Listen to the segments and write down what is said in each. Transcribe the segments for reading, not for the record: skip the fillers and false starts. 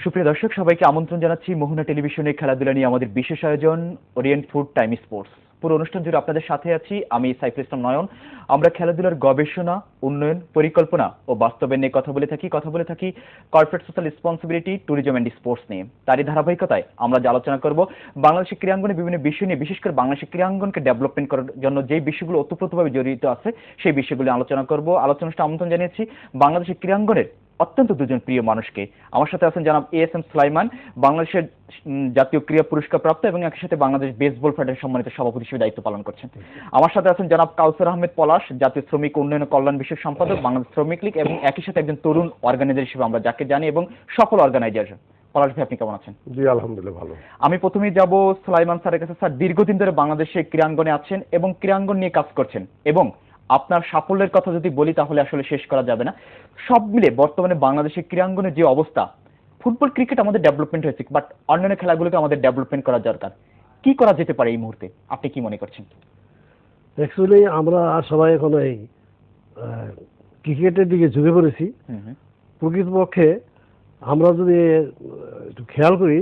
সুপ্রিয় দর্শক, সবাইকে আমন্ত্রণ জানাচ্ছি মোহনা টেলিভিশনে খেলাধুলা নিয়ে আমাদের বিশেষ আয়োজন ওরিয়েন্ট ফুড টাইম স্পোর্টস। পুরো অনুষ্ঠান জুড়ে আপনাদের সাথে আছি আমি সাইফুল ইসলাম নয়ন। আমরা খেলাধুলার গবেষণা, উন্নয়ন, পরিকল্পনা ও বাস্তবায়ন নিয়ে কথা বলে থাকি corporate social responsibility, tourism and sports নিয়ে। তারই ধারাবাহিকতায় আমরা যে আলোচনা করব বাংলাদেশের ক্রীড়াঙ্গনে বিভিন্ন বিষয় নিয়ে, বিশেষ করে বাংলাদেশের ক্রীড়াঙ্গনকে ডেভেলপমেন্ট করার জন্য যেই বিষয়গুলো ওতপ্রোতভাবে জড়িত আছে সেই বিষয়গুলো আলোচনা করব। আলোচনাটা আমন্ত্রণ জানিয়েছি বাংলাদেশের ক্রীড়াঙ্গনের অত্যন্ত দুজন প্রিয় মানুষকে। আমার সাথে আছেন জনাব এএসএম সুলাইমান, বাংলাদেশের জাতীয় ক্রীড়া পুরস্কার প্রাপ্ত এবং একই সাথে বাংলাদেশ বেসবল ফেডারেশন সম্মানিত সভাপতি হিসেবে দায়িত্ব পালন করছেন। আমার সাথে আছেন জনাব কাউসার আহমেদ পলাশ, জাতীয় শ্রমিক উন্নয়ন ও কল্যাণ বিষয়ক সম্পাদক, বাংলাদেশ শ্রমিক লীগ, এবং একই সাথে একজন তরুণ অর্গানাইজার হিসেবে আমরা যাকে জানি এবং সফল অর্গানাইজার। পলাশ ভাই, আপনি কেমন আছেন? জি আলহামদুলিল্লাহ ভালো। আমি প্রথমেই যাব সুলাইমান স্যারের কাছে। স্যার, দীর্ঘদিন ধরে বাংলাদেশে ক্রীড়াঙ্গনে আছেন এবং ক্রীড়াঙ্গন নিয়ে কাজ করছেন, এবং আপনার সাফল্যের কথা যদি বলি তাহলে আসলে শেষ করা যাবে না। সব মিলে বর্তমানে বাংলাদেশের ক্রীড়াঙ্গনের যে অবস্থা, ফুটবল ক্রিকেট আমাদের ডেভেলপমেন্ট হয়েছে, বাট অন্যান্য খেলাগুলোকে আমাদের ডেভেলপমেন্ট করা দরকার। কি করা যেতে পারে এই মুহূর্তে, আপনি কি মনে করছেন? অ্যাকচুয়ালি আমরা সবাই এখন এই ক্রিকেটের দিকে ঝুঁকে পড়েছি। প্রকৃতপক্ষে আমরা যদি একটু খেয়াল করি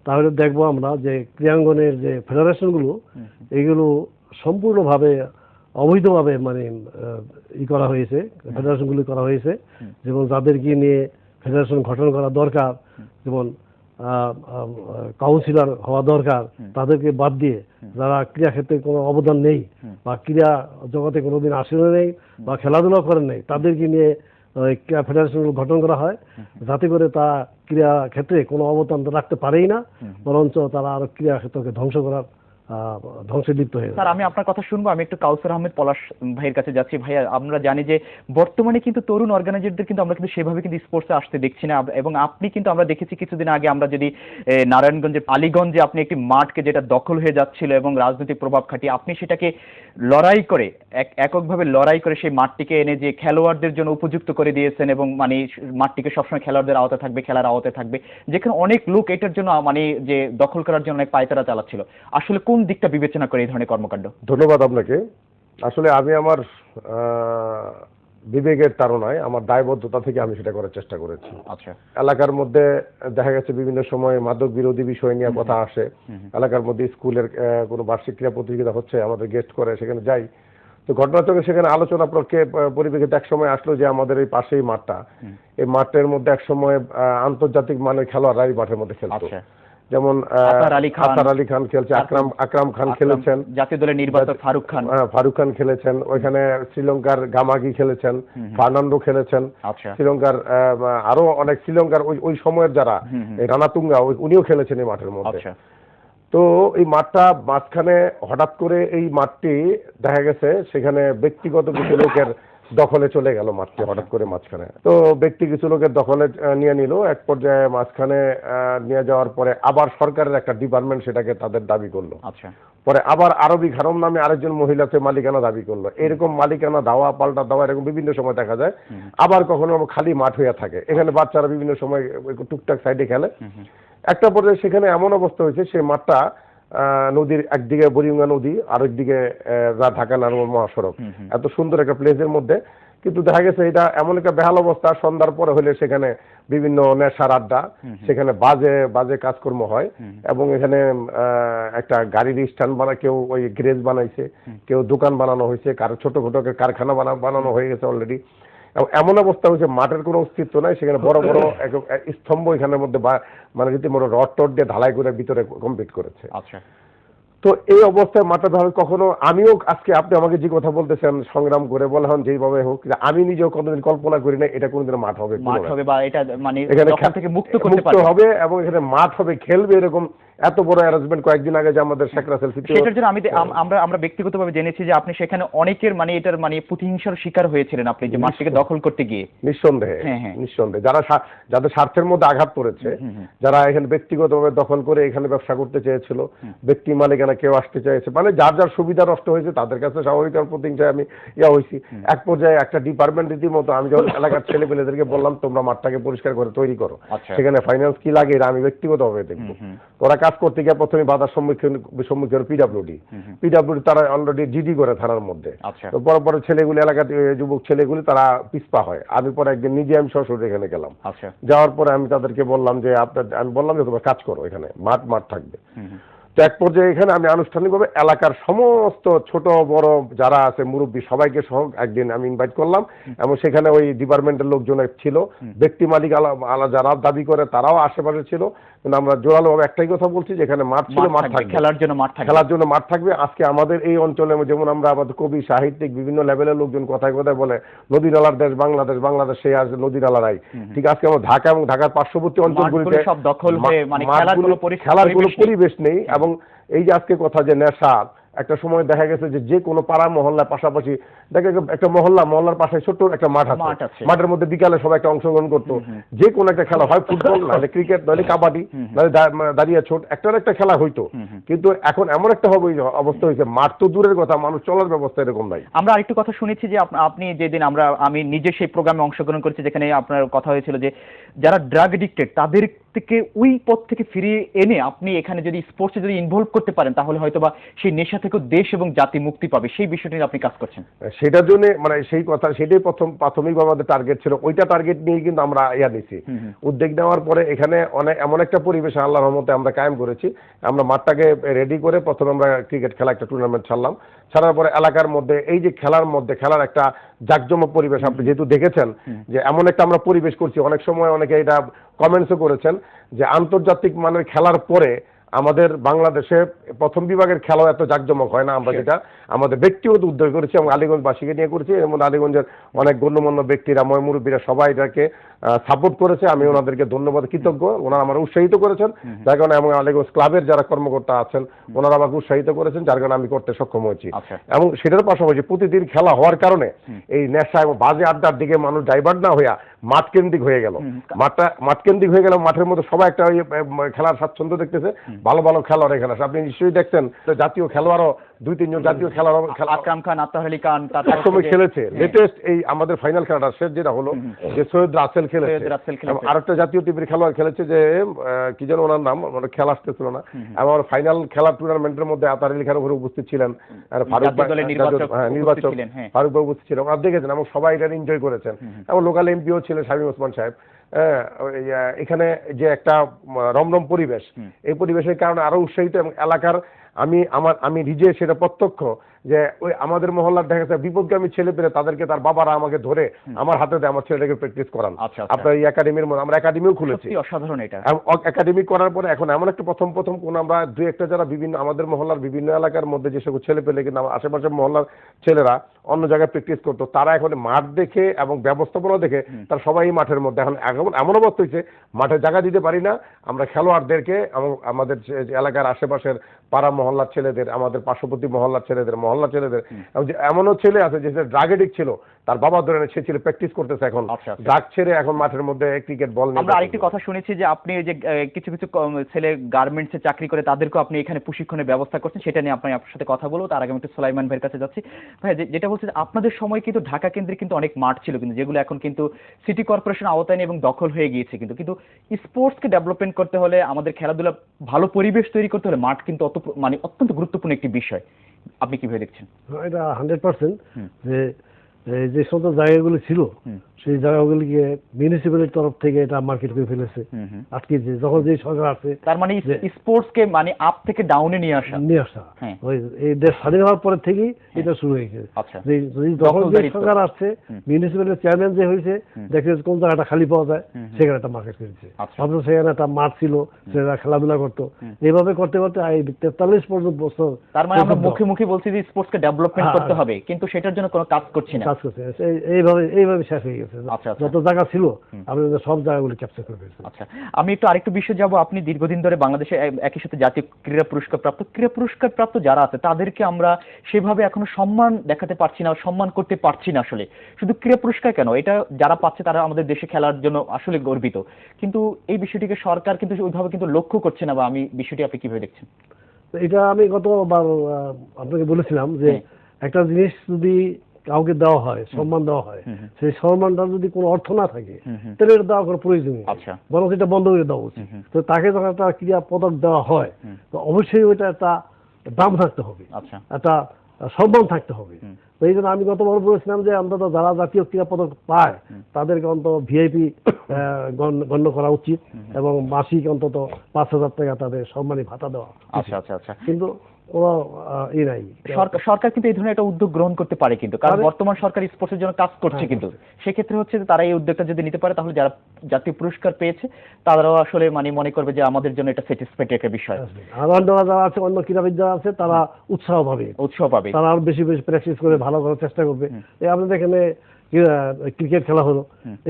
তাহলে দেখবো আমরা যে ক্রীড়াঙ্গনের যে ফেডারেশনগুলো এইগুলো সম্পূর্ণভাবে অবৈধভাবে মানে করা হয়েছে, ফেডারেশনগুলি করা হয়েছে। যেমন যাদেরকে নিয়ে ফেডারেশন গঠন করা দরকার, যেমন কাউন্সিলর হওয়া দরকার, তাদেরকে বাদ দিয়ে যারা ক্রীড়া ক্ষেত্রে কোনো অবদান নেই বা ক্রীড়া জগতে কোনোদিন আসলে নেই বা খেলাধুলা করেন নেই, তাদেরকে নিয়ে ক্রীড়া ফেডারেশন গঠন করা হয়, যাতে করে তা ক্রীড়া ক্ষেত্রে কোনো অবদান রাখতে পারেই না, বরঞ্চ তারা আরো ক্রীড়া ক্ষেত্রকে ধ্বংসে লিপ্ত হয়ে। স্যার, আমি আপনার কথা শুনবো। আমি একটু কাউসার আহমেদ পলাশ ভাইয়ের কাছে যাচ্ছি। ভাইয়া, আমরা জানি যে বর্তমানে কিন্তু তরুণ অর্গানাইজারদের কিন্তু আমরা কিন্তু সেভাবে কিন্তু স্পোর্টসে আসতে দেখছি না, এবং আপনি কিন্তু আমরা দেখেছি কিছুদিন আগে আমরা যদি নারায়ণগঞ্জের আলীগঞ্জে আপনি একটি মাঠকে যেটা দখল হয়ে যাচ্ছিল এবং রাজনৈতিক প্রভাব খাটিয়ে আপনি সেটাকে লড়াই করে এককভাবে লড়াই করে সেই মাঠটিকে এনে যে খেলোয়াড়দের জন্য উপযুক্ত করে দিয়েছেন, এবং মানে মাঠটিকে সবসময় খেলোয়াড়দের আওতায় থাকবে, খেলার আওতায় থাকবে, যেখানে অনেক লোক এটার জন্য মানে যে দখল করার জন্য অনেক পায়তারা চালাচ্ছিল। আসলে কোন দিকটা বিবেচনা করে এই ধরনের কর্মকাণ্ড? ধন্যবাদ আপনাকে। আসলে আমি আমার বিবেকের তাড়নায়, আমার দায়বদ্ধতা থেকে আমি সেটা করার চেষ্টা করেছি। আচ্ছা। এলাকার মধ্যে দেখা গেছে বিভিন্ন সময় মাদক বিরোধী বিষয় নিয়ে কথা আসে, এলাকার মধ্যে স্কুলের কোনো বার্ষিক ক্রীড়া প্রতিযোগিতা হচ্ছে, আমাদের গেস্ট করে, সেখানে যাই। তো ঘটনাচক্রে সেখানে আলোচনা পরিপ্রেক্ষিতে এক সময় আসলো যে আমাদের এই পাশেই মাঠটা, এই মাঠের মধ্যে এক সময় আন্তর্জাতিক মানের খেলোয়াড়রা এই মাঠের মধ্যে খেলতো। যেমন আতার আলী খান খেলছে, আকরাম খান খেলেছেন, জাতীয় দলের নির্বাচক ফারুক খান খেলেছেন, ওইখানে শ্রীলঙ্কার গামাগি খেলেছেন, ফার্নান্ডো খেলেছেন, শ্রীলঙ্কার আরো অনেক শ্রীলঙ্কার ওই সময়ের যারা রানাতুঙ্গা উনিও খেলেছেন এই মাঠের মধ্যে। তো এই মাঠটা মাঝখানে হঠাৎ করে এই মাঠটি দেখা গেছে সেখানে ব্যক্তিগত কিছু লোকের দখলে চলে গেল মাঠটি, হঠাৎ করে মাঝখানে। তো ব্যক্তি কিছু লোকের দখলে নিয়ে নিল, এক পর্যায়ে মাঝখানে নিয়ে যাওয়ার পরে আবার সরকারের একটা ডিপার্টমেন্ট সেটাকে তাদের দাবি করলো। পরে আবার আরবি খানম নামে আরেকজন মহিলাকে মালিকানা দাবি করলো। এরকম মালিকানা দাওয়া পাল্টা দাওয়া এরকম বিভিন্ন সময় দেখা যায়। আবার কখনো খালি মাঠ হয়ে থাকে, এখানে বাচ্চারা বিভিন্ন সময় টুকটাক সাইডে খেলে। একটা পর্যায়ে সেখানে এমন অবস্থা হয়েছে, সেই মাঠটা নদীর একদিকে বুড়িগঙ্গা নদী, আরেকদিকে ঢাকা নারায়ণগঞ্জ মহাসড়ক, এত সুন্দর একটা প্লেসের মধ্যে। কিন্তু দেখা গেছে এটা এমন একটা বেহাল অবস্থা, সন্ধ্যার পরে হলে সেখানে বিভিন্ন নেশার আড্ডা, সেখানে বাজে কাজকর্ম হয়, এবং এখানে একটা গাড়ির স্ট্যান্ড কেউ ওই গ্যারেজ বানাইছে, কেউ দোকান বানানো হয়েছে, কারো ছোটখাটো কারখানা বানানো হয়ে গেছে অলরেডি। এমন অবস্থা হয়েছে মাঠের কোনো অস্তিত্ব নাই, সেখানে বড় বড় স্তম্ভ এখানের মধ্যে মানে রীতিমতো রড টড দিয়ে ঢালাই করে ভিতরে কমপ্লিট করেছে। আচ্ছা। তো এই অবস্থায় মাঠটা ধরে কখনো আমিও আজকে আপনি আমাকে যে কথা বলতেছেন সংগ্রাম করে বললাম যেভাবে হোক, আমি নিজেও কোনোদিন কল্পনা করি না এটা কোনোদিন মাঠ হবে বা এটা মানে এখানে থেকে মুক্ত হবে এবং এখানে মাঠ হবে, খেলবে, এরকম এত বড় অ্যারেঞ্জমেন্ট কয়েকদিন আগে যে আমাদের শেখ রাসেল সিটি, সেটার জন্য আমরা ব্যক্তিগতভাবে জেনেছি যে আপনি সেখানে অনেকের মানে এটার মানে প্রতিহিংসার শিকার হয়েছিলেন আপনি, যে মাঠটিকে দখল করতে গিয়ে। নিঃসন্দেহে যাদের স্বার্থের মধ্যে আঘাত পড়েছে, যারা এখানে ব্যক্তিগতভাবে দখল করে এখানে ব্যবসা করতে চেয়েছিল, ব্যক্তি মালিকানা কেউ আসতে চাইছে, মানে যার সুবিধা নষ্ট হয়েছে তাদের কাছে স্বাভাবিক প্রতিহিংসায় আমি হয়েছি। এক পর্যায়ে একটা ডিপার্টমেন্ট রীতিমতো আমি যখন এলাকার ছেলেপেলেদেরকে বললাম তোমরা মাঠটাকে পরিষ্কার করে তৈরি করো, সেখানে ফাইন্যান্স কি লাগে এটা আমি ব্যক্তিগতভাবে দেখবো, তোরা কাজ করতে গিয়ে প্রথমে বাধার সম্মুখীন পিডাব্লিউডি তারা অলরেডি জিডি করে থানার মধ্যে। আচ্ছা। তো বড় বড় ছেলেগুলি এলাকার যুবক ছেলেগুলি তারা পিছপা হয়। আমি পরে একদিন নিজে আমি সরাসরি এখানে গেলাম। আচ্ছা। যাওয়ার পরে আমি তাদেরকে বললাম যে আমি বললাম যে তোমরা কাজ করো, এখানে মাঠ থাকবে। তো এক পর্যায়ে এখানে আমি আনুষ্ঠানিকভাবে এলাকার সমস্ত ছোট বড় যারা আছে মুরব্বী সবাইকে সহ একদিন আমি ইনভাইট করলাম, এবং সেখানে ওই ডিপার্টমেন্টের লোকজন ছিল, ব্যক্তি মালিক আলা যারা দাবি করে তারাও আশেপাশে ছিল। কিন্তু আমরা জোরালোভাবে একটাই কথা বলছি যে এখানে মাঠ ছিল, মাঠ থাকবে, খেলার জন্য মাঠ থাকবে। আজকে আমাদের এই অঞ্চলে যেমন আমরা আমাদের কবি সাহিত্যিক বিভিন্ন লেভেলের লোকজন কথায় কথায় বলে নদী নালার দেশ বাংলাদেশ সেই আছে নদী নালারাই, ঠিক আছে। আমরা ঢাকা এবং ঢাকার পার্শ্ববর্তী অঞ্চলগুলিতে সব দখল হয়ে মানে খেলার কোনো পরিবেশ নেই। এবং এই যে আজকে কথা যে নেশা, একটা সময় দেখা গেছে যে কোনো পাড়া মহল্লার পাশাপাশি দেখা একটা মহল্লার পাশে ছোট্ট একটা মাঠ আছে, মাঠের মধ্যে বিকালে সবাই একটা অংশগ্রহণ করতো, যে কোনো একটা খেলা হয় ফুটবল নাহলে ক্রিকেট নাহলে কাবাডি নাহলে দাঁড়িয়ে ছোট একটা খেলা হইতো। কিন্তু এখন এমন একটা অবস্থা হয়েছে, মাঠ তো দূরের কথা, মানুষ চলার ব্যবস্থা এরকম নাই। আমরা আরেকটু কথা শুনেছি যে আপনি যেদিন আমি নিজে সেই প্রোগ্রামে অংশগ্রহণ করেছি যেখানে আপনার কথা হয়েছিল যে যারা ড্রাগ এডিক্টেড তাদের থেকে ওই পথ থেকে ফিরিয়ে এনে আপনি এখানে যদি স্পোর্টসে যদি ইনভলভ করতে পারেন তাহলে হয়তো বা সেই নেশা থেকে দেশ এবং জাতি মুক্তি পাবে, সেই বিষয়টি নিয়ে আপনি কাজ করছেন। সেটার জন্য মানে সেটাই প্রাথমিকভাবে আমাদের টার্গেট ছিল। ওইটা টার্গেট নিয়ে কিন্তু আমরা নিছি, উদ্যোগ নেওয়ার পরে এখানে এমন একটা পরিবেশ আল্লাহর রহমতে আমরা কায়েম করেছি। আমরা মাঠটাকে রেডি করে প্রথমে আমরা ক্রিকেট খেলা একটা টুর্নামেন্ট ছাড়ার পরে এলাকার মধ্যে এই যে খেলার একটা জাঁকজমক পরিবেশ আপনি যেহেতু দেখেছেন যে এমন একটা আমরা পরিবেশ করছি। অনেক সময় অনেকে এটা কমেন্টসও করেছেন যে আন্তর্জাতিক মানের খেলার পরে আমাদের বাংলাদেশে প্রথম বিভাগের খেলা এত জাঁকজমক হয় না। আমরা যেটা আমাদের ব্যক্তিগত উদ্যোগ করেছি এবং আলীগঞ্জবাসীকে নিয়ে করেছি, এবং আলীগঞ্জের অনেক গণ্যমান্য ব্যক্তিরা মুরব্বীরা সবাই এটাকে সাপোর্ট করেছে। আমি ওনাদেরকে ধন্যবাদ কৃতজ্ঞ, ওনারা আমার উৎসাহিত করেছেন, যার কারণে এবং আলীগঞ্জ ক্লাবের যারা কর্মকর্তা আছেন ওনারা আমাকে উৎসাহিত করেছেন, যার কারণে আমি করতে সক্ষম হয়েছি। এবং সেটার পাশাপাশি প্রতিদিন খেলা হওয়ার কারণে এই নেশা এবং বাজে আড্ডার দিকে মানুষ ডাইভার্ট না হইয়া মাঠ কেন্দ্রিক হয়ে গেল। মাঠ কেন্দ্রিক হয়ে গেল, মাঠের মধ্যে সবাই একটা খেলার স্বাচ্ছন্দ্য দেখতেছে, ভালো ভালো খেলোয়াড় এখানে আছে। আপনি নিশ্চয়ই দেখছেন জাতীয় খেলোয়াড়ও 2-3 জন জাতীয় খেলোয়াড় আকরাম খান, আতার আলী খান একসময় খেলেছে। লেটেস্ট এই আমাদের ফাইনাল খেলাটা শেষ যেটা হলো যে সৈয়দ রাসেল খেলেছে, আরেকটা জাতীয় টিমের খেলোয়াড় খেলেছে যে কি যেন ওনার নাম, খেলা আসতেছিল না। আমার ফাইনাল খেলা টুর্নামেন্টের মধ্যে আতার আলী খান উপরে উপস্থিত ছিলেন, আর ফারুক নির্বাচক ফারুক বাবু উপস্থিত ছিলেন, ওনারা দেখেছেন এবং সবাই এটা এনজয় করেছেন। এবং লোকাল এমপিও ছিলেন শামীম ওসমান সাহেব। এখানে যে একটা রমরম পরিবেশ, এই পরিবেশের কারণে আরো উৎসাহিত এবং এলাকার আমি নিজে সেটা প্রত্যক্ষ যে ওই আমাদের মহল্লার দেখা যাচ্ছে বিপদগামী ছেলে পেলে তাদেরকে তার বাবারা আমাকে ধরে আমার হাতে দেয়, আমার ছেলেটাকে প্র্যাকটিস করান। আপনার এই একাডেমির মধ্যে আমরা একাডেমিও খুলেছি, অসাধারণ এটা। একাডেমি করার পরে এখন এমন একটা প্রথম কোন আমরা দুই একটা যারা বিভিন্ন আমাদের মহল্লার বিভিন্ন এলাকার মধ্যে যে সকল ছেলে পেলে কিন্তু আশেপাশের মহল্লার ছেলেরা অন্য জায়গায় প্র্যাকটিস করতো, তারা এখন মাঠ দেখে এবং ব্যবস্থাপনা দেখে তারা সবাই মাঠের মধ্যে এখন এমন অবস্থা হয়েছে মাঠে জায়গা দিতে পারি না। আমরা খেলোয়াড়দেরকে আমাদের এলাকার আশেপাশের পাড়া মহল্লার ছেলেদের, আমাদের পার্শ্ববর্তী মহল্লার ছেলেদের এমনও ছেলে আছে যে ড্রাগ এডিক্ট ছিল, তার বাবা ধরে সে ছিল প্র্যাকটিস করতেছে, এখন ড্রাগ ছেড়ে এখন মাঠের মধ্যে ক্রিকেট বল নিয়ে। আমরা আরেকটি কথা শুনেছি যে আপনি যে কিছু ছেলে গার্মেন্টসে চাকরি করে তাদেরকেও আপনি এখানে প্রশিক্ষণের ব্যবস্থা করছেন, সেটা নিয়ে আপনার সাথে কথা বলবো। তার আগে আমি একটু সুলাইমান ভাইয়ের কাছে যাচ্ছি। ভাই যেটা বলছি আপনাদের সময় কিন্তু ঢাকা কেন্দ্রে কিন্তু অনেক মাঠ ছিল, কিন্তু যেগুলো এখন কিন্তু সিটি কর্পোরেশন আওতায় এবং দখল হয়ে গিয়েছে। কিন্তু স্পোর্টসকে ডেভেলপমেন্ট করতে হলে, আমাদের খেলাধুলা ভালো পরিবেশ তৈরি করতে হলে মাঠ কিন্তু অত্যন্ত গুরুত্বপূর্ণ একটি বিষয়। আপনি কিভাবে দেখছেন? এটা 100% যে সমস্ত জায়গাগুলি ছিল সেই জায়গাগুলিকে মিউনিসিপ্যালিটির তরফ থেকে এটা মার্কেট করে ফেলেছে, আটকেছে। যখন যে সরকার আসছে, তার মানে স্পোর্টসকে আপ থেকে ডাউনে নিয়ে আসা। ওই এই দেশ স্বাধীন হওয়ার পরে থেকেই এটা শুরু হয়েছে। যখন যে সরকার আসছে, মিউনিসিপ্যালিটির চেয়ারম্যান যে হয়েছে, দেখে কোন জায়গাটা খালি পাওয়া যায় সেখানে একটা মার্কেট করেছে। অথচ সেখানে একটা মাঠ ছিল, সেটা খেলাধুলা করতো। এইভাবে করতে করতে 43 পর্যন্ত বছর। তার মানে আমরা মুখে বলছি যে স্পোর্টসকে ডেভেলপমেন্ট করতে হবে, কিন্তু সেটার জন্য কোনো কাজ করছি না। এইভাবে শেষ হয়ে গেছে। যত জায়গা ছিল আপনি সব জায়গাগুলো ক্যাপচার করে ফেলেছেন। আচ্ছা, আমি একটু আরেকটু বিষয় যাব। আপনি দীর্ঘদিন ধরে বাংলাদেশে একই সাথে জাতীয় ক্রীড়া পুরস্কার প্রাপ্ত যারা আছে তাদেরকে আমরা সেভাবে এখনো সম্মান দেখাতে পারছি না, সম্মান করতে পারছি না। আসলে শুধু ক্রীড়া পুরস্কার কেন, এটা যারা পাচ্ছে তারা আমাদের দেশে খেলার জন্য আসলে গর্বিত, কিন্তু এই বিষয়টিকে সরকার কিন্তু ওইভাবে কিন্তু লক্ষ্য করছে না। বা আমি বিষয়টি আপনি কিভাবে দেখছেন? এটা আমি গতবার আপনাকে বলেছিলাম যে একটা জিনিস যদি কাউকে দেওয়া হয়, সম্মান দেওয়া হয়, সেই সম্মানটা যদি কোনো অর্থ না থাকে তাহলে এটা দেওয়া কোনো প্রয়োজন নেই, বরং এটা বন্ধ করে দেওয়া উচিত। তো তাকে যখন একটা ক্রীড়া পদক দেওয়া হয় তো অবশ্যই ওইটা একটা দাম থাকতে হবে, একটা সম্মান থাকতে হবে। তো এই জন্য আমি গতবার বলেছিলাম যে অন্তত যারা জাতীয় ক্রীড়া পদক পায় তাদেরকে অন্তত ভিআইপি গণ্য করা উচিত এবং মাসিক অন্তত 5,000 টাকা তাদের সম্মানী ভাতা দেওয়া। কিন্তু কোনো নাই। সরকার কিন্তু এই ধরনের একটা উদ্যোগ গ্রহণ করতে পারে কিন্তু, কারণ বর্তমান সরকার স্পোর্টসের জন্য কাজ করছে, কিন্তু সেক্ষেত্রে হচ্ছে যে তারা এই উদ্যোগটা যদি নিতে পারে তাহলে যারা জাতীয় পুরস্কার পেয়েছে তারাও আসলে মানে মনে করবে যে আমাদের জন্য এটা স্যাটিসফাইড একটা বিষয়। আর অন্যরা যারা আছে, অন্য ক্রীড়াবিদ যারা আছে তারা উৎসাহ পাবে, তারা আরো বেশি বেশি প্র্যাকটিস করে ভালো করার চেষ্টা করবে। এই আপনাদের এখানে ক্রিকেট খেলা হলো,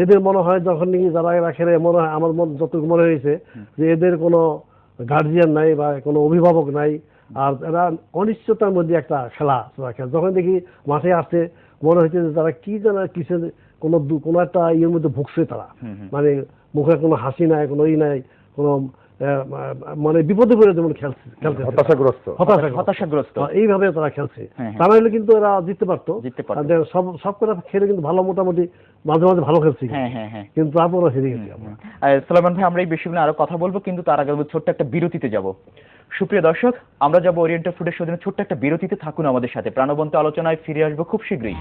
এদের মনে হয় যখন নাকি যারা এরা খেলে, মনে হয় আমার যতটুকু মনে হয়েছে যে এদের কোনো গার্জিয়ান নাই বা কোনো অভিভাবক নাই, আর এরা অনিশ্চয়তার মধ্যে একটা খেলা খেলে। যখন দেখি মাঠে আসছে মনে হচ্ছে যে তারা কি যেন কিসের কোনো একটা ইয়ের মধ্যে ভুগছে, তারা মানে মুখে কোনো হাসি নাই, কোনো নাই, কোনো মানে বিপদে পড়ে যেমন খেলছে, হতাশাগ্রস্ত এইভাবে তারা খেলছে। তা নাহলে কিন্তু এরা জিততে পারতো, সব করে খেলে কিন্তু ভালো, মোটামুটি মাঝে মাঝে ভালো খেলছি, কিন্তু তারপরও হেরে গেছি আমরা। সুলাইমান ভাই, আমরা এই বিষয়গুলো আরো কথা বলবো, কিন্তু তার আগে ছোট্ট একটা বিরতিতে যাব। সুপ্রিয় দর্শক, আমরা যাব ওরিয়েন্টাল ফুডের সৌজন্যে ছোট্ট একটা বিরতিতে। থাকুন আমাদের সাথে, প্রাণবন্ত আলোচনায় ফিরে আসবো খুব শীঘ্রই।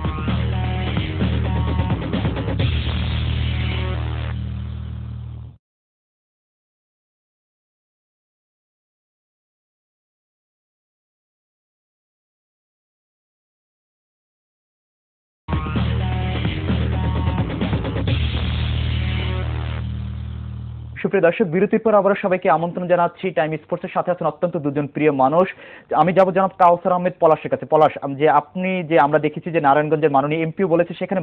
সুপ্রিয় দর্শক, বিরতির পর আবার সবাইকে আমন্ত্রণ জানাচ্ছি টাইম স্পোর্টসের সাথে আছেন অত্যন্ত দুজন প্রিয় মানুষ। আমি যাব জনাব কাউসার আহমেদ পলাশের কাছে। পলাশ, যে আপনি যে আমরা দেখেছি যে নারায়ণগঞ্জের মাননীয় এমপিও বলেছে সেখানে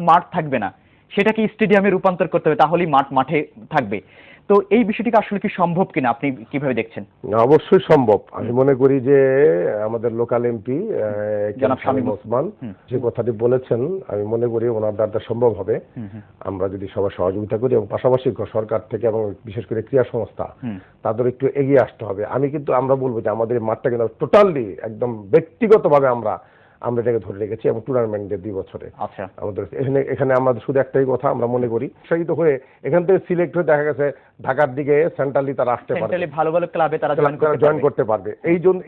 মাঠ থাকবে না, সেটাকে স্টেডিয়ামে রূপান্তর করতে হবে, তাহলেই মাঠে থাকবে। তো এই বিষয়টি আসলে কি সম্ভব কিনা, আপনি কিভাবে দেখছেন? অবশ্যই সম্ভব। আমি মনে করি যে আমাদের লোকাল এমপি জনাব শামীম ওসমান যে কথাটি বলেছেন, আমি মনে করি ওনার দ্বারা সম্ভব হবে, আমরা যদি সবাই সহযোগিতা করি এবং পাশাপাশি সরকার থেকে এবং বিশেষ করে ক্রীড়া সংস্থা তাদের একটু এগিয়ে আসতে হবে। আমরা বলবো যে আমাদের মাঠটা কিন্তু টোটালি একদম ব্যক্তিগতভাবে আমরা এটাকে ধরে রেখেছি এবং টুর্নামেন্টের 2 বছরে আমাদের এখানে আমাদের শুধু একটাই কথা, আমরা মনে করি উৎসাহিত হয়ে এখান থেকে সিলেক্ট হয়ে দেখা গেছে ঢাকার দিকে সেন্ট্রালি তারা আসতে পারবে, ভালো ভালো ক্লাবে তারা জয়েন করতে পারবে।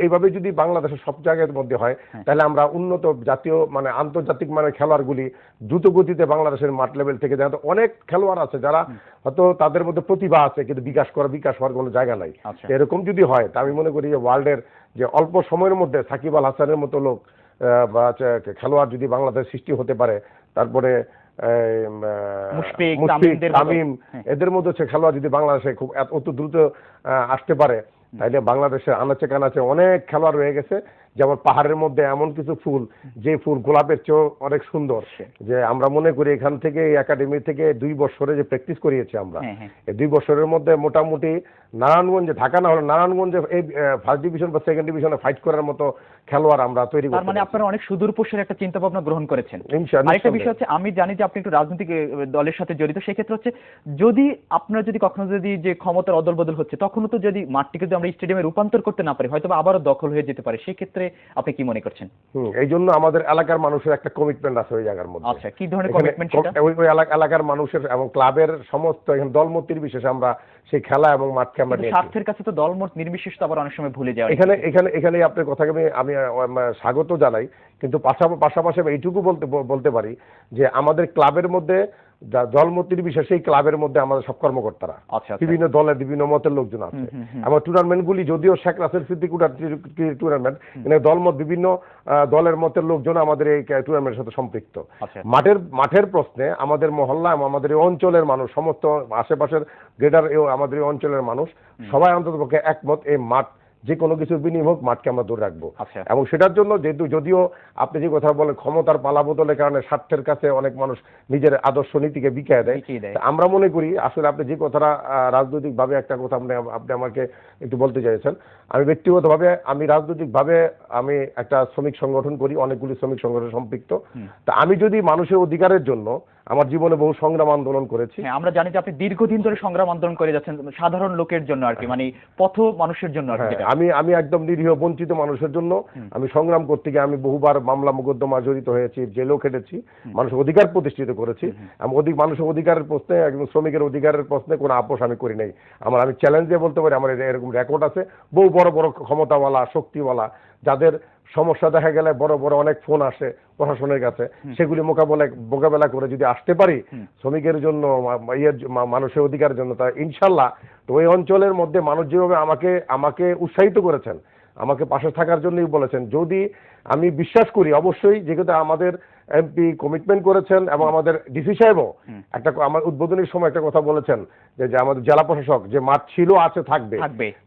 এইভাবে যদি বাংলাদেশের সব জায়গার মধ্যে হয় তাহলে আমরা উন্নত জাতীয় মানে আন্তর্জাতিক মানের খেলোয়াড়গুলি দ্রুত গতিতে বাংলাদেশের মাঠ লেভেল থেকে, যাতে অনেক খেলোয়াড় আছে যারা হয়তো তাদের মধ্যে প্রতিভা আছে কিন্তু বিকাশ হওয়ার কোনো জায়গা নাই, এরকম যদি হয় তা আমি মনে করি যে ওয়ার্ল্ডের যে অল্প সময়ের মধ্যে সাকিব আল হাসানের মতো লোক বা খেলোয়াড় যদি বাংলাদেশ সৃষ্টি হতে পারে, তারপরে তামিম এদের মধ্যে খেলোয়াড় যদি বাংলাদেশে খুব অত দ্রুত আসতে পারে, তাইলে বাংলাদেশের আনাচে কানাচে অনেক খেলোয়াড় রয়ে গেছে। যেমন পাহাড়ের মধ্যে এমন কিছু ফুল, যে ফুল গোলাপের চেয়েও অনেক সুন্দর, যে আমরা মনে করি এখান থেকে একাডেমি থেকে 2 বছরে যে প্র্যাকটিস করিয়েছি আমরা, এই 2 বছরের মধ্যে মোটামুটি নারায়ণগঞ্জে, ঢাকা না হলে নারায়ণগঞ্জে এই ফার্স্ট ডিভিশন বা সেকেন্ড ডিভিশনে ফাইট করার মতো খেলোয়াড় আমরা তৈরি করতে। মানে আপনারা অনেক সুদূরপ্রসারী একটা চিন্তা ভাবনা গ্রহণ করেছেন। আরেকটা বিষয় হচ্ছে, আমি জানি যে আপনি একটু রাজনৈতিক দলের সাথে জড়িত, সেক্ষেত্রে হচ্ছে যদি আপনারা যদি কখনো যদি যে ক্ষমতার অদল বদল হচ্ছে, তখনও তো যদি মাঠটিকে যদি আমরা স্টেডিয়ামে রূপান্তর করতে না পারি, হয়তো আবারও দখল হয়ে যেতে পারে, সেক্ষেত্রে আপনি কি মনে করছেন? এই জন্য আমাদের এলাকার মানুষের একটা কমিটমেন্ট আছে ওই জায়গার মধ্যে। আচ্ছা, কি ধরনের কমিটমেন্ট সেটা? ওই এলাকার মানুষের এবং ক্লাবের সমস্ত এখানে দলমত নির্বিশেষে আমরা সেই খেলা এবং মাঠকে আমরা নিয়েছি। স্বার্থের কাছে তো দলমত নির্বিশেষে তো আবার অনেক সময় ভুলে যাওয়া। এখানে আপনার কথাকে আমি স্বাগত জানাই, কিন্তু পাশাপাশি এইটুকু বলতে পারি যে আমাদের ক্লাবের মধ্যে দলমত নির্বিশেষে এই ক্লাবের মধ্যে আমাদের সব কর্মকর্তারা বিভিন্ন দলের বিভিন্ন মতের লোকজন আছে। আমার টুর্নামেন্ট গুলি যদিও শেখ রাসেল সিদ্দিক টুর্নামেন্ট, দলমত বিভিন্ন দলের মতের লোকজন আমাদের এই টুর্নামেন্টের সাথে সম্পৃক্ত। মাঠের প্রশ্নে আমাদের মহল্লা এবং আমাদের এই অঞ্চলের মানুষ, সমস্ত আশেপাশের গ্রেটার আমাদের এই অঞ্চলের মানুষ সবাই অন্ততপক্ষে একমত, এই মাঠ যে কোনো কিছুর বিনিময় মাঠকে আমরা ধরে রাখবো। এবং সেটার জন্য যদিও আপনি যে কথা বলেন ক্ষমতার পালা বদলের কারণে স্বার্থের কাছে অনেক মানুষ নিজের আদর্শ নীতিকে বিকিয়ে দেয়, আমরা মনে করি আসলে আপনি যে কথাটা রাজনৈতিক ভাবে একটা কথা আপনি আমাকে একটু বলতে চাইছেন, আমি ব্যক্তিগতভাবে আমি রাজনৈতিকভাবে আমি একটা শ্রমিক সংগঠন করি, অনেকগুলি শ্রমিক সংগঠন সম্পৃক্ত। তা আমি যদি মানুষের অধিকারের জন্য আমার জীবনে বহু সংগ্রাম আন্দোলন করেছি। হ্যাঁ, আমরা জানি যে আপনি দীর্ঘদিন ধরে সংগ্রাম আন্দোলন করে যাচ্ছেন সাধারণ লোকের জন্য আর কি, মানে পথ মানুষের জন্য আর কি। আমি একদম নিরীহ বঞ্চিত মানুষের জন্য আমি সংগ্রাম করতে গিয়ে আমি বহুবার মামলা মোকদ্দমা জড়িত হয়েছি, জেলেও খেটেছি, মানুষের অধিকার প্রতিষ্ঠিত করেছি। আমি মানুষের অধিকারের প্রশ্নে, একজন শ্রমিকের অধিকারের প্রশ্নে কোনো আপোষ আমি করি নাই। আমি চ্যালেঞ্জ দিয়ে বলতে পারি আমার এরকম রেকর্ড আছে। বহু বড় বড় ক্ষমতাওয়ালা, শক্তিওয়ালা, যাদের সমস্যা দেখা গেলে বড় বড় অনেক ফোন আসে প্রশাসনের কাছে, সেগুলি মোকাবেলা করে যদি আসতে পারি শ্রমিকের জন্য, মানুষের অধিকারের জন্য, তা ইনশাল্লাহ তো ওই অঞ্চলের মধ্যে মানুষ যেভাবে আমাকে উৎসাহিত করেছেন, আমাকে পাশে থাকার জন্যই বলেছেন, যদি আমি বিশ্বাস করি অবশ্যই, যেহেতু আমাদের এমপি কমিটমেন্ট করেছেন এবং আমাদের ডিসি সাহেবও আমার উদ্বোধনের সময় একটা কথা বলেছেন যে আমাদের জেলা প্রশাসক যে মাঠ ছিল, আছে, থাকবে।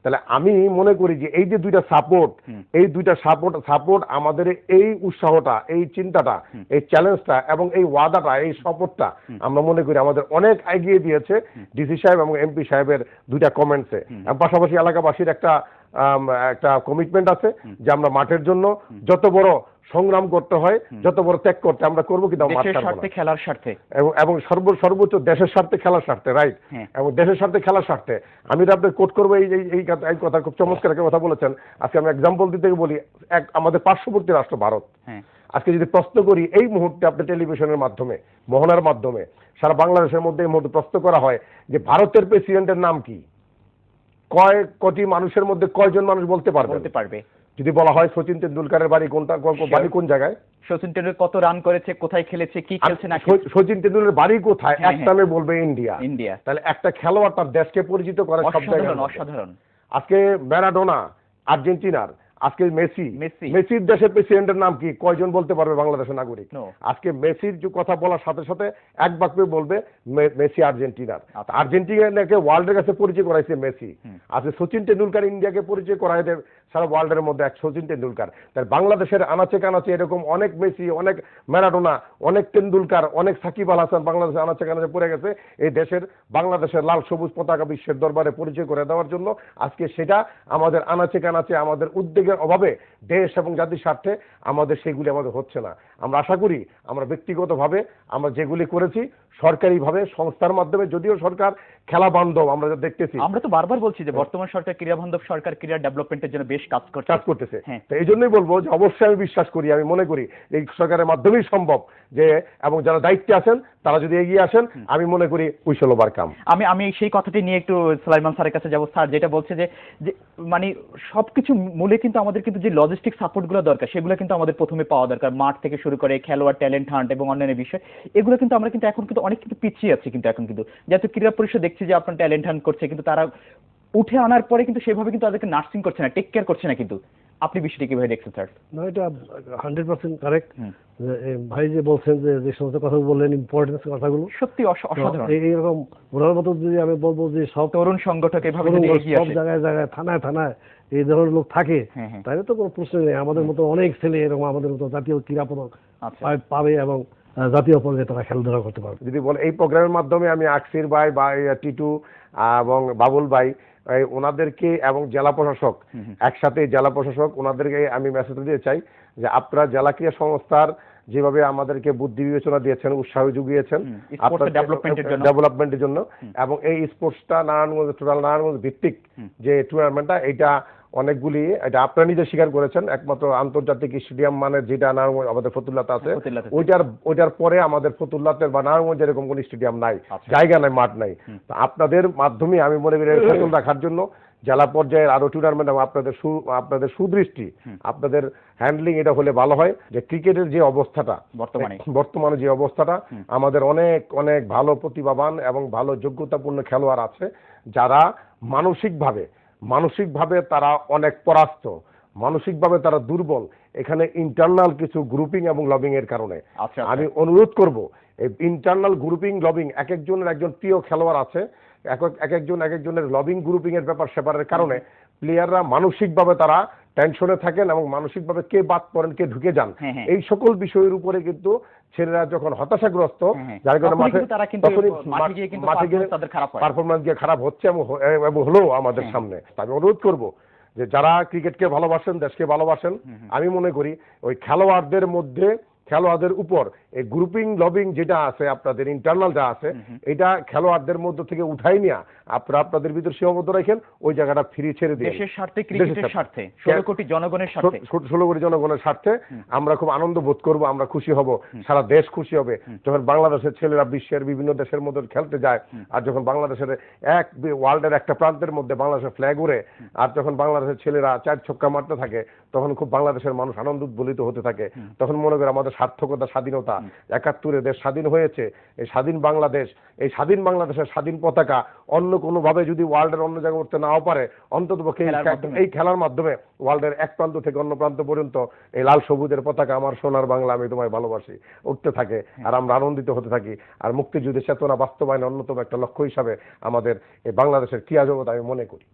তাহলে আমি মনে করি যে এই যে দুইটা সাপোর্ট আমাদের এই উৎসাহটা, এই চিন্তাটা, এই চ্যালেঞ্জটা এবং এই ওয়াদাটা, এই শপথটা আমরা মনে করি আমাদের অনেক এগিয়ে দিয়েছে ডিসি সাহেব এবং এমপি সাহেবের দুইটা কমেন্টসে। পাশাপাশি এলাকাবাসীর একটা কমিটমেন্ট আছে যে আমরা মাঠের জন্য যত বড় সংগ্রাম করতে হয়, যত বড় ত্যাগ করতে আমরা করবো, কিন্তু খেলার স্বার্থে এবং সর্বোচ্চ দেশের স্বার্থে, খেলার স্বার্থে, রাইট, এবং দেশের স্বার্থে, খেলার স্বার্থে। আমি আপনাদের কোট করবো এই কথা, খুব চমৎকার একটা কথা বলেছেন। আজকে আমি এক্সাম্পল দিতে বলি, আমাদের পার্শ্ববর্তী রাষ্ট্র ভারত। আজকে যদি প্রশ্ন করি এই মুহূর্তে আপনি টেলিভিশনের মাধ্যমে, মোহনার মাধ্যমে সারা বাংলাদেশের মধ্যে এই মুহূর্তে প্রশ্ন করা হয় যে ভারতের প্রেসিডেন্টের নাম কি, কয় কোটি মানুষের মধ্যে কয়জন মানুষ বলতে পারবে? যদি বলা হয় সচিন তেন্ডুলকারের বাড়ি কোনটা, বাড়ি কোন জায়গায়, সচিন তেন্ডুলকর কত রান করেছে, কোথায় খেলেছে, কি খেলছে না, সচিন তেন্ডুলকারের বাড়ি কোথায়, একটা নামে বলবে ইন্ডিয়া। তাহলে একটা খেলোয়াড় তার দেশকে পরিচিত করে সব জায়গায়। অসাধারণ। আজকে ম্যারাডোনা আর্জেন্টিনার, আজকে মেসির দেশের প্রেসিডেন্টের নাম কি, কয়জন বলতে পারবে বাংলাদেশের নাগরিক? আজকে মেসির যে কথা বলার সাথে সাথে এক বাক্যে বলবে মেসি আর্জেন্টিনার। আর্জেন্টিনাকে ওয়ার্ল্ডের কাছে পরিচয় করাইছে মেসি। আজকে সচিন তেন্ডুলকার ইন্ডিয়াকে পরিচয় করাই দেয় সারা ওয়ার্ল্ডের মধ্যে এক সচিন তেন্ডুলকার। তাই বাংলাদেশের আনাচে কানাচে এরকম অনেক মেসি, অনেক ম্যারাডোনা, অনেক তেন্ডুলকার, অনেক সাকিব আল হাসান বাংলাদেশের আনাচে কানাচে পড়ে গেছে এই বাংলাদেশের লাল সবুজ পতাকা বিশ্বের দরবারে পরিচয় করে দেওয়ার জন্য। আজকে সেটা আমাদের আনাচে কানাচে, আমাদের উদ্যোগের অভাবে, দেশ এবং জাতির স্বার্থে সেগুলি আমাদের হচ্ছে না। আমরা আশা করি আমরা ব্যক্তিগতভাবে আমরা যেগুলি করেছি সরকারিভাবে সংস্থার মাধ্যমে, যদিও সরকার খেলা বান্ধব আমরা যা দেখতেছি, আমরা তো বারবার বলছি যে বর্তমান সরকার ক্রীড়া বান্ধব সরকার, ক্রীড়া ডেভেলপমেন্টের জন্য বেশ কাজ করতেছে। তো এই জন্যই বলবো যে অবশ্যই আমি বিশ্বাস করি, আমি মনে করি এই সরকারের মাধ্যমেই সম্ভব যে, এবং যারা দায়িত্বে আছেন তারা যদি এগিয়ে আসেন, আমি মনে করি উই শ্যাল ওভারকাম। আমি সেই কথাটি নিয়ে একটু সুলাইমান স্যারের কাছে যাব। স্যার যেটা বলছে যে মানে সবকিছু মূলে কিন্তু আমাদের কিন্তু যে লজিস্টিক সাপোর্টগুলো দরকার সেগুলো কিন্তু আমাদের প্রথমে পাওয়া দরকার, মাঠ থেকে শুরু করে খেলোয়াড়, ট্যালেন্ট হান্ট এবং অন্যান্য বিষয়, এগুলো কিন্তু আমরা কিন্তু এখন কিন্তু অনেক কিন্তু পিছিয়ে আছি। কিন্তু এখন কিন্তু যেহেতু ক্রীড়া পরিষদ দেখছি যে আপনার ট্যালেন্ট হান্ট করছে, কিন্তু তারা উঠে আনার পরে কিন্তু সেভাবে কিন্তু তাদেরকে নার্সিং করছে না, টেক কেয়ার করছে না। কিন্তু আপনি বিষয়টি কিভাবে দেখছেন স্যার? না, এটা 100% কারেক্ট। ভাই যে বলছেন যে সমস্ত কথা বললেন, ইম্পর্টেন্স কথাগুলো সত্যি অসাধারণ। এইরকম ওনার মতো যদি আমি বলবো যে সব তরুণ সংগঠক এভাবে সব জায়গায় জায়গায় থানায় এই ধরনের লোক থাকে, তাহলে তো কোনো প্রশ্ন নেই। আমাদের মতো অনেক ছেলে এরকম আমাদের মতো জাতীয় ক্রীড়া পদক পাবে এবং জাতীয় পর্যায়ে তারা খেলাধুলা করতে পারবে। যদি বলে এই প্রোগ্রামের মাধ্যমে আমি আকসির ভাই বা টিটু এবং বাবুল ভাই ওনাদেরকে এবং জেলা প্রশাসক, একসাথে জেলা প্রশাসক ওনাদেরকে আমি মেসেজ দিতে চাই যে আপনারা জেলা ক্রীড়া সংস্থার যেভাবে আমাদেরকে বুদ্ধি বিবেচনা দিয়েছেন, উৎসাহ জুগিয়েছেন ডেভেলপমেন্টের জন্য, এবং এই স্পোর্টসটা নারায়ণগঞ্জ ভিত্তিক যে টুর্নামেন্টটা, এটা অনেকগুলি, এটা আপনারা নিজে স্বীকার করেছেন, একমাত্র আন্তর্জাতিক স্টেডিয়াম মানে যেটা নারায়ণগঞ্জ আমাদের ফতুল্লাতে আছে, ওইটার পরে আমাদের ফতুল্লাতে বা নারায়ণগঞ্জ এরকম কোন স্টেডিয়াম নাই, জায়গা নাই, মাঠ নাই। তো আপনাদের মাধ্যমে আমি মনে করি সচল রাখার জন্য জেলা পর্যায়ের আরো টুর্নামেন্ট এবং আপনাদের সুদৃষ্টি, আপনাদের হ্যান্ডলিং এটা হলে ভালো হয়। যে ক্রিকেটের যে অবস্থাটা বর্তমানে যে অবস্থাটা, আমাদের অনেক অনেক ভালো প্রতিভাবান এবং ভালো যোগ্যতাপূর্ণ খেলোয়াড় আছে যারা মানসিকভাবে তারা অনেক পরাস্ত, মানসিকভাবে তারা দুর্বল। এখানে ইন্টারনাল কিছু গ্রুপিং এবং লবিং এর কারণে আমি অনুরোধ করব, এই ইন্টারনাল গ্রুপিং লবিং, একজন প্রিয় খেলোয়াড় আছে, একজনের লবিং গ্রুপিং এর ব্যাপারের কারণে প্লেয়াররা মানসিকভাবে তারা টেনশনে থাকেন এবং মানসিকভাবে কে বাদ পড়েন, কে ঢুকে যান, এই সকল বিষয়ের উপরে কিন্তু ছেলেরা যখন হতাশাগ্রস্ত, যার কারণে মাঠে পারফরমেন্স গিয়ে খারাপ হচ্ছে এবং হলো আমাদের সামনে। আমি অনুরোধ করব যে যারা ক্রিকেটকে ভালোবাসেন, দেশকে ভালোবাসেন, আমি মনে করি ওই খেলোয়াড়দের মধ্যে খেলোয়াড়দের উপর এই গ্রুপিং লবিং যেটা আছে আপনাদের ইন্টারনাল যা আছে এটা খেলোয়াড়দের মধ্যে থেকে উঠাই নিয়ে আপনারা আপনাদের ভিতর সীমাবদ্ধ রাখেন, ওই জায়গাটা ফ্রি ছেড়ে দিন। দেশের স্বার্থে, ক্রিকেটের স্বার্থে, 16 কোটি জনগণের স্বার্থে, 16 কোটি জনগণের স্বার্থে আমরা খুব আনন্দ বোধ করব, আমরা খুশি হব, সারা দেশ খুশি হবে যখন বাংলাদেশের ছেলেরা বিশ্বের বিভিন্ন দেশের মধ্যে খেলতে যায়। আর যখন বাংলাদেশের ওয়ার্ল্ডের একটা প্রান্তের মধ্যে বাংলাদেশের ফ্ল্যাগ উড়ে, আর যখন বাংলাদেশের ছেলেরা 4 ছক্কা মারতে থাকে, তখন খুব বাংলাদেশের মানুষ আনন্দ উদ্বলিত হতে থাকে। তখন মনে করে আমাদের সার্থকতা, স্বাধীনতা, 71-এ দেশ স্বাধীন হয়েছে, এই স্বাধীন বাংলাদেশ, এই স্বাধীন বাংলাদেশের স্বাধীন পতাকা অন্য কোনো ভাবে যদি ওয়ার্ল্ডের অন্য জায়গায় উঠতে নাও পারে, অন্ততপক্ষে এই খেলার মাধ্যমে ওয়ার্ল্ডের এক প্রান্ত থেকে অন্য প্রান্ত পর্যন্ত এই লাল সবুজের পতাকা, আমার সোনার বাংলা আমি তোমায় ভালোবাসি, উঠতে থাকে। আর আমরা আনন্দিত হতে থাকি। আর মুক্তিযুদ্ধের চেতনা বাস্তবায়নের অন্যতম একটা লক্ষ্য হিসাবে আমাদের এই বাংলাদেশের ক্রীড়া জগৎ আমি মনে করি।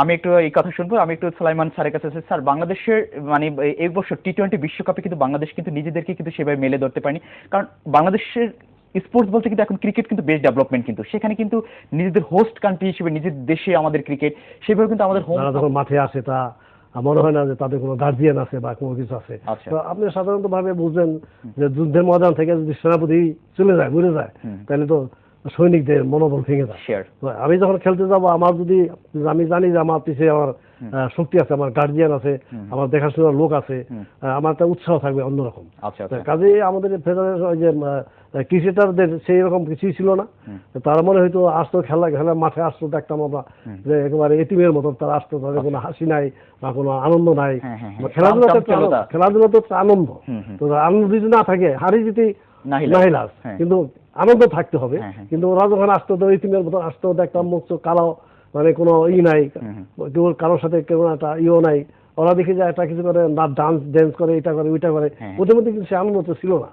আমি একটু এই কথা শুনবো, আমি একটু সুলাইমান স্যারের কাছে আছি। স্যার, বাংলাদেশের মানে এই বছর টি-20 বিশ্বকাপে কিন্তু বাংলাদেশ কিন্তু নিজেদেরকে কিন্তু সেভাবে মেলে ধরতে পারেনি, কারণ বাংলাদেশের স্পোর্টস বলতে কিন্তু এখন ক্রিকেট কিন্তু বেশ ডেভেলপমেন্ট, কিন্তু সেখানে কিন্তু নিজেদের হোস্ট কান্ট্রি হিসেবে নিজের দেশে আমাদের ক্রিকেট সেভাবে কিন্তু আমাদের হোম যখন মাঠে আসে তা মনে হয় না যে তাদের কোনো গার্জিয়ান আছে বা কোনো কিছু আছে। তো আপনি সাধারণত ভাবে বুঝবেন যে যুদ্ধের ময়দান থেকে যদি সেনাপতি চলে যায়, ঘুরে যায়, তাহলে তো সৈনিকদের মনোবল ভেঙে যায়। আমি যখন খেলতে যাবো, আমার যদি আমি জানি যে আমার পিছিয়ে আমার শক্তি আছে, আমার গার্জিয়ান আছে, আমার দেখাশোনার লোক আছে, আমার একটা উৎসাহ থাকবে অন্যরকম। কাজেই আমাদের ফেডারেশন যে ক্রিকেটারদের সেই রকম কিছুই ছিল না। তারা মনে হয়তো আসতো খেলা মাঠে আসতো, দেখতাম আমরা যে একেবারে এতিমের মতো তারা আসতো, তাদের কোনো হাসি নাই বা কোনো আনন্দ নাই। খেলাধুলা তো একটা আনন্দ, তো আনন্দ যদি না থাকে হারি জিতে নাহিলাস, কিন্তু আনন্দ থাকতে হবে। কিন্তু ওরা যখন আসতো তো ইতিমের মতো আসতো, দেখতাম মুখ কালো, মানে কোনো নাই, কেউ কারোর সাথে কেউ একটা নাই। ওরা দেখে যায় একটা কিছু করে, না ডান্স করে, এটা করে ওইটা করে, ওদের মধ্যে কিন্তু সে আনন্দ তো ছিল না।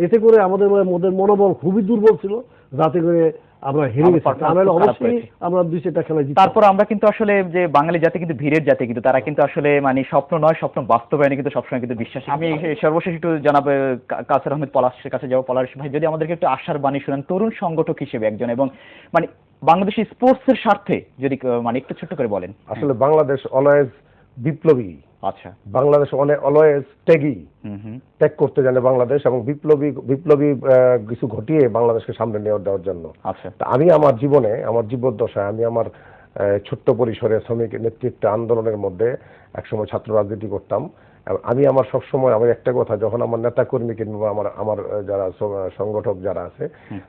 এতে করে আমাদের মনোবল খুবই দুর্বল ছিল, যাতে করে আমরা হেরে গেছি। অবশ্যই আমরা 2-4টা খেলা জিতি। তারপর আমরা কিন্তু আসলে যে বাঙালি জাতি কিন্তু ভিড়ের জাতি, কিন্তু তারা কিন্তু আসলে মানে স্বপ্ন নয়, স্বপ্ন বাস্তবায়নে কিন্তু সবসময় কিন্তু বিশ্বাস। আমি সর্বশেষ একটু জানাবো কাসের আহমেদ পলাশের কাছে যাবো। পলাশ ভাই, যদি আমাদেরকে একটু আশার বাণী শোনেন তরুণ সংগঠক হিসেবে একজন, এবং মানে বাংলাদেশি স্পোর্টস এর স্বার্থে যদি মানে একটু ছোট্ট করে বলেন। আসলে বাংলাদেশ অলওয়েজ বিপ্লবী। আচ্ছা, বাংলাদেশ অলওয়েজ ত্যাগ করতে জানে বাংলাদেশ, এবং বিপ্লবী কিছু ঘটিয়ে বাংলাদেশকে সামনে নিয়ে দেওয়ার জন্য। আচ্ছা, আমি আমার জীবনে, আমার জীবদ্দশায় আমি আমার ছোট্ট পরিসরে শ্রমিক নেতৃত্ব আন্দোলনের মধ্যে একসময় ছাত্র রাজনীতি করতাম। আমি আমার সবসময় আমার একটা কথা, যখন আমার নেতা কর্মী কিংবা আমার যারা সংগঠক যারা আছে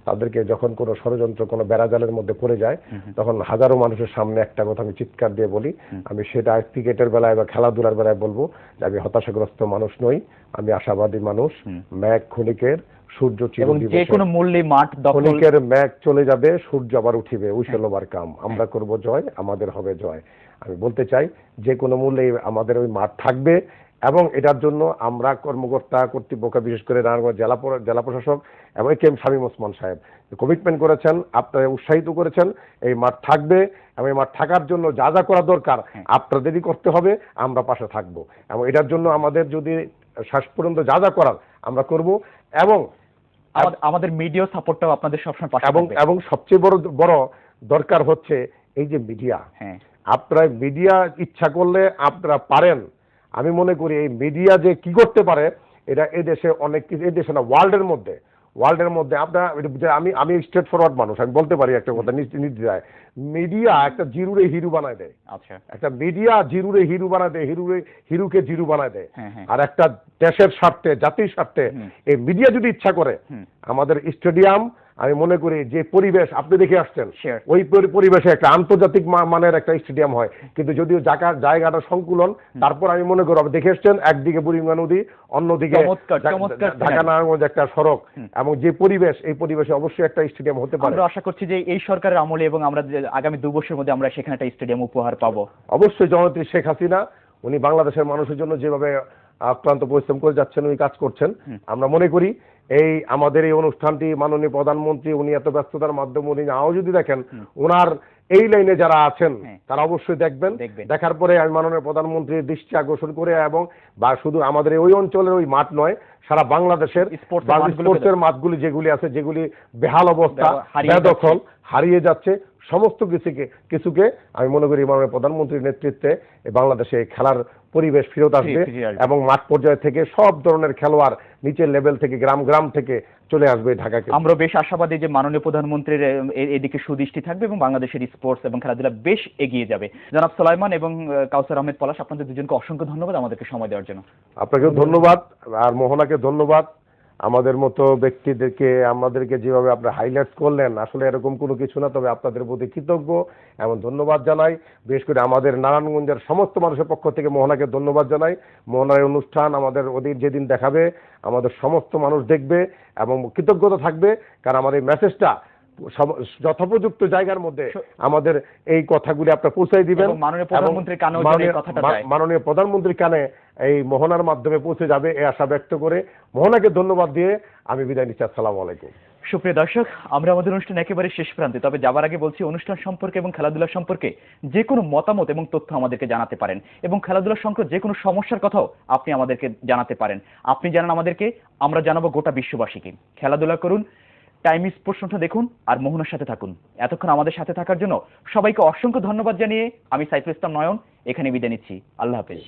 তাদেরকে যখন কোনো ষড়যন্ত্র, কোনো বেড়াজালের মধ্যে পড়ে যায়, তখন হাজারো মানুষের সামনে একটা কথা আমি চিৎকার দিয়ে বলি, আমি সেটা ক্রিকেটের বেলায় বা খেলাধুলার বেলায় বলবো যে আমি হতাশাগ্রস্ত মানুষ নই, আমি আশাবাদী মানুষ। মেঘ ক্ষণিকের, সূর্য চিরদিবসের, যে কোনো মূল্যে মাঠ দখল, ক্ষণিকের মেঘ চলে যাবে, সূর্য আবার উঠিবে, উইল ওভারকাম, আমরা করব জয়, আমাদের হবে জয়। আমি বলতে চাই যে কোনো মূল্যে আমাদের ওই মাঠ থাকবে, এবং এটার জন্য আমরা কর্মকর্তা কর্তৃপক্ষ, বিশেষ করে নারায়ণগঞ্জ জেলা প্রশাসক এবং কে এম শামীম ওসমান সাহেব কমিটমেন্ট করেছেন, আপনারা উৎসাহিত করেছেন, এই মাঠ থাকবে, এবং এই মাঠ থাকার জন্য যা যা করা দরকার আপনাদেরই করতে হবে, আমরা পাশে থাকবো, এবং এটার জন্য আমাদের যদি শেষ পর্যন্ত যা যা করার আমরা করব, এবং আমাদের মিডিয়া সাপোর্টটাও আপনাদের সবসময় পাশে থাকবে। এবং সবচেয়ে বড় দরকার হচ্ছে এই যে মিডিয়া। আপনারা মিডিয়া ইচ্ছা করলে আপনারা পারেন। আমি মনে করি এই মিডিয়া যে কি করতে পারে, এটা এই দেশে অনেক কিছু, এই দেশে না ওয়ার্ল্ডের মধ্যে আপনার, আমি স্ট্রেট ফরওয়ার্ড মানুষ, আমি বলতে পারি একটা কথা নির্দ্বিধায়, মিডিয়া একটা জিরুরে হিরো বানায় দেয়। আচ্ছা, একটা মিডিয়া জিরুরে হিরো বানায় দেয়, হিরুকে জিরু বানায় দেয়। আর একটা দেশের স্বার্থে, জাতির স্বার্থে এই মিডিয়া যদি ইচ্ছা করে, আমাদের স্টেডিয়াম, আমি মনে করি যে পরিবেশ আপনি দেখে আসছেন, ওই পরিবেশে একটা আন্তর্জাতিক মানের একটা স্টেডিয়াম হয়। কিন্তু যদিও জায়গাটা সংকুলন, তারপর আমি মনে করি আপনি দেখে আসছেন, একদিকে বুড়িগঙ্গা নদী, অন্যদিকে ঢাকা নারায়ণগঞ্জ একটা সড়ক, এবং যে পরিবেশ, এই পরিবেশে অবশ্যই একটা স্টেডিয়াম হতে পারে। আমরা আশা করছি যে এই সরকারের আমলে এবং আমরা আগামী 2 বছরের মধ্যে আমরা সেখানে একটা স্টেডিয়াম উপহার পাবো। অবশ্যই জননেত্রী শেখ হাসিনা উনি বাংলাদেশের মানুষের জন্য যেভাবে আক্রান্ত পরিশ্রম করে যাচ্ছেন, উনি কাজ করছেন। আমরা মনে করি এই আমাদের এই অনুষ্ঠানটি মাননীয় প্রধানমন্ত্রী উনি এত ব্যস্ততার মাধ্যমে উনি নাও যদি দেখেন, ওনার এই লাইনে যারা আছেন তারা অবশ্যই দেখবেন। দেখার পরে আমি মাননীয় প্রধানমন্ত্রীর দৃষ্টি আকর্ষণ করে, এবং বা শুধু আমাদের ওই অঞ্চলের ওই মাঠ নয়, সারা বাংলাদেশের স্পোর্টসের মাঠগুলি যেগুলি আছে, যেগুলি বেহাল অবস্থা, বেদখল, হারিয়ে যাচ্ছে, সমস্ত কিছুকে আমি মনে করি মাননীয় প্রধানমন্ত্রীর নেতৃত্বে বাংলাদেশে খেলার পরিবেশ ফেরত আসবে এবং মাঠ পর্যায়ে থেকে সব ধরনের খেলোয়াড় নিচের লেভেল থেকে গ্রাম থেকে চলে আসবে ঢাকাকে। আমরা বেশ আশাবাদী যে মাননীয় প্রধানমন্ত্রীর এদিকে সুদৃষ্টি থাকবে এবং বাংলাদেশের স্পোর্টস এবং খেলাধুলা বেশ এগিয়ে যাবে। জনাব সুলাইমান এবং কাউসার আহমেদ পলাশ, আপনাদের দুজনকে অসংখ্য ধন্যবাদ আমাদেরকে সময় দেওয়ার জন্য। আপনাকেও ধন্যবাদ, আর মোহনাকে ধন্যবাদ। আমাদের মতো ব্যক্তিদেরকে আমাদেরকে যেভাবে আপনারা হাইলাইটস করলেন, আসলে এরকম কোনো কিছু না, তবে আপনাদের প্রতি কৃতজ্ঞ এবং ধন্যবাদ জানাই। বিশেষ করে আমাদের নারায়ণগঞ্জের সমস্ত মানুষের পক্ষ থেকে মোহনাকে ধন্যবাদ জানাই। মোহনার অনুষ্ঠান আমাদের ওদের যেদিন দেখাবে আমাদের সমস্ত মানুষ দেখবে এবং কৃতজ্ঞতা থাকবে, কারণ আমাদের মেসেজটা যথোপযুক্ত জায়গার মধ্যে আমাদের এই কথাগুলি আপনারা পৌঁছাই দিবেন। মাননীয় প্রধানমন্ত্রীর কানে এই মোহনার মাধ্যমে পৌঁছে যাবে এই আশা ব্যক্ত করে মোহনাকে ধন্যবাদ দিয়ে আমি বিদায় নিচ্ছি। আসসালামু আলাইকুম। সুপ্রিয় দর্শক, আমরা আমাদের অনুষ্ঠান একেবারে শেষ প্রান্তে, তবে যাবার আগে বলছি অনুষ্ঠান সম্পর্কে এবং খেলাধুলা সম্পর্কে যে কোনো মতামত এবং তথ্য আমাদেরকে জানাতে পারেন এবং খেলাধুলা সংক্রান্ত যে কোনো সমস্যার কথাও আপনি আমাদেরকে জানাতে পারেন। আপনি জানান আমাদেরকে, আমরা জানাবো গোটা বিশ্ববাসীকে। খেলাধুলা করুন, টাইম স্পোর্টস দেখুন আর মোহনার সাথে থাকুন। এতক্ষণ আমাদের সাথে থাকার জন্য সবাইকে অসংখ্য ধন্যবাদ জানিয়ে আমি সাইফুল ইসলাম নয়ন এখানে বিদায় নিচ্ছি। আল্লাহ হাফেজ।